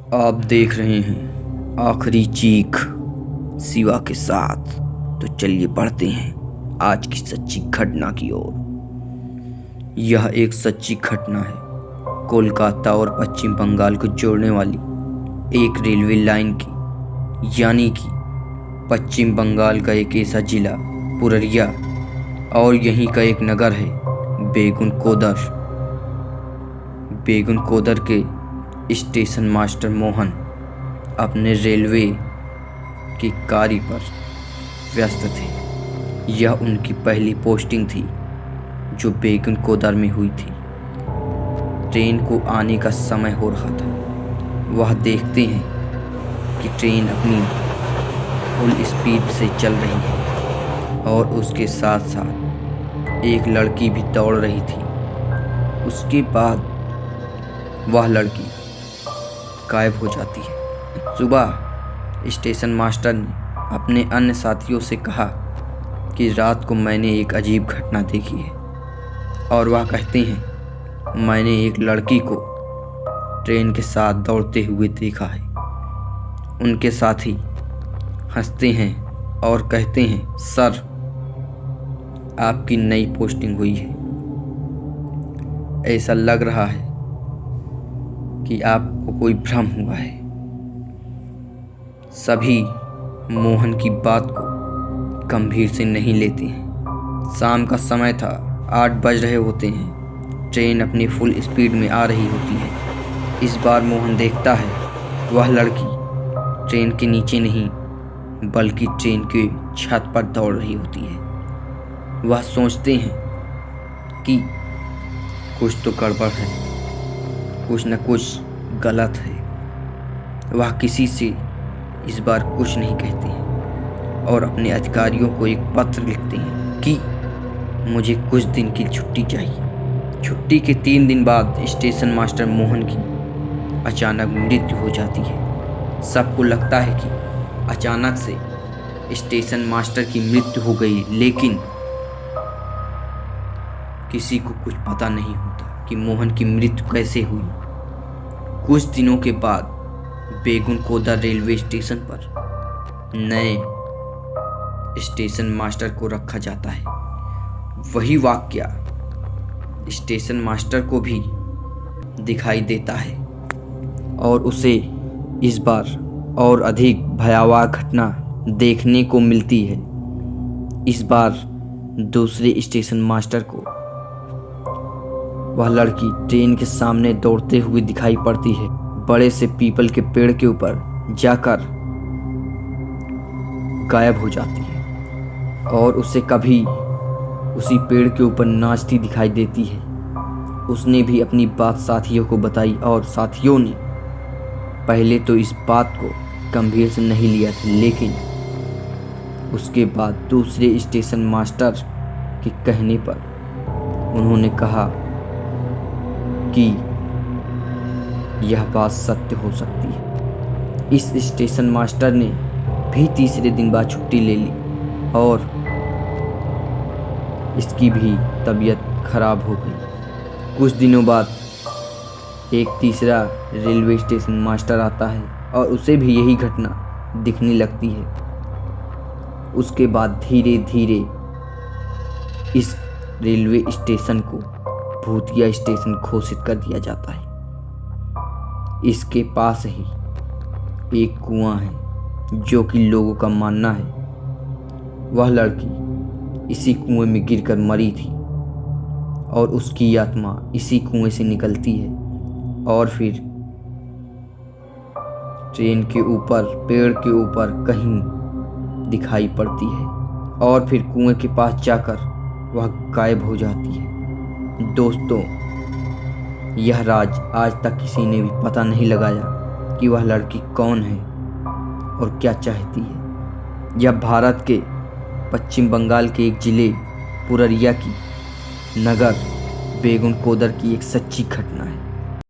आप देख रहे हैं आखिरी चीख शिवा के साथ। तो चलिए बढ़ते हैं आज की सच्ची घटना की ओर। यह एक सच्ची घटना है कोलकाता और पश्चिम बंगाल को जोड़ने वाली एक रेलवे लाइन की, यानी कि पश्चिम बंगाल का एक ऐसा जिला पुरुलिया और यहीं का एक नगर है बेगुनकोदर। बेगुनकोदर के स्टेशन मास्टर मोहन अपने रेलवे के कार्य पर व्यस्त थे। यह उनकी पहली पोस्टिंग थी जो बेगुनकोदर में हुई थी। ट्रेन को आने का समय हो रहा था। वह देखते हैं कि ट्रेन अपनी फुल स्पीड से चल रही है और उसके साथ साथ एक लड़की भी दौड़ रही थी। उसके बाद वह लड़की गायब हो जाती है। सुबह स्टेशन मास्टर ने अपने अन्य साथियों से कहा कि रात को मैंने एक अजीब घटना देखी है, और वह कहते हैं मैंने एक लड़की को ट्रेन के साथ दौड़ते हुए देखा है। उनके साथी हंसते हैं और कहते हैं सर, आपकी नई पोस्टिंग हुई है। ऐसा लग रहा है कि आपको कोई भ्रम हुआ है। सभी मोहन की बात को गंभीर से नहीं लेते हैं। शाम का समय था, 8 बज रहे होते हैं। ट्रेन अपनी फुल स्पीड में आ रही होती है। इस बार मोहन देखता है वह लड़की ट्रेन के नीचे नहीं बल्कि ट्रेन के छत पर दौड़ रही होती है। वह सोचते हैं कि कुछ तो गड़बड़ है, कुछ न कुछ गलत है। वह किसी से इस बार कुछ नहीं कहते हैं और अपने अधिकारियों को एक पत्र लिखते हैं कि मुझे कुछ दिन की छुट्टी चाहिए। छुट्टी के 3 दिन बाद स्टेशन मास्टर मोहन की अचानक मृत्यु हो जाती है। सबको लगता है कि अचानक से स्टेशन मास्टर की मृत्यु हो गई, लेकिन किसी को कुछ पता नहीं होता कि मोहन की मृत्यु कैसे हुई। कुछ दिनों के बाद बेगुनकोदर रेलवे स्टेशन पर नए स्टेशन मास्टर को रखा जाता है। वही वाकया स्टेशन मास्टर को भी दिखाई देता है और उसे इस बार और अधिक भयावह घटना देखने को मिलती है। इस बार दूसरे स्टेशन मास्टर को वह लड़की ट्रेन के सामने दौड़ते हुए दिखाई पड़ती है। बड़े से पीपल के पेड़ के ऊपर जाकर गायब हो जाती है और उसे कभी उसी पेड़ के ऊपर नाचती दिखाई देती है। उसने भी अपनी बात साथियों को बताई और साथियों ने पहले तो इस बात को गंभीर से नहीं लिया था, लेकिन उसके बाद दूसरे स्टेशन मास्टर के कहने पर उन्होंने कहा कि यह बात सत्य हो सकती है। इस स्टेशन मास्टर ने भी तीसरे दिन बाद छुट्टी ले ली और इसकी भी तबीयत खराब हो गई। कुछ दिनों बाद एक तीसरा रेलवे स्टेशन मास्टर आता है और उसे भी यही घटना दिखने लगती है। उसके बाद धीरे धीरे इस रेलवे स्टेशन को भूतिया स्टेशन घोषित कर दिया जाता है। इसके पास ही एक कुआं है जो कि लोगों का मानना है वह लड़की इसी कुएं में गिरकर मरी थी और उसकी आत्मा इसी कुएं से निकलती है और फिर ट्रेन के ऊपर, पेड़ के ऊपर कहीं दिखाई पड़ती है और फिर कुएं के पास जाकर वह गायब हो जाती है। दोस्तों, यह राज आज तक किसी ने भी पता नहीं लगाया कि वह लड़की कौन है और क्या चाहती है। यह भारत के पश्चिम बंगाल के एक जिले पुरुलिया की नगर बेगुनकोदर की एक सच्ची घटना है।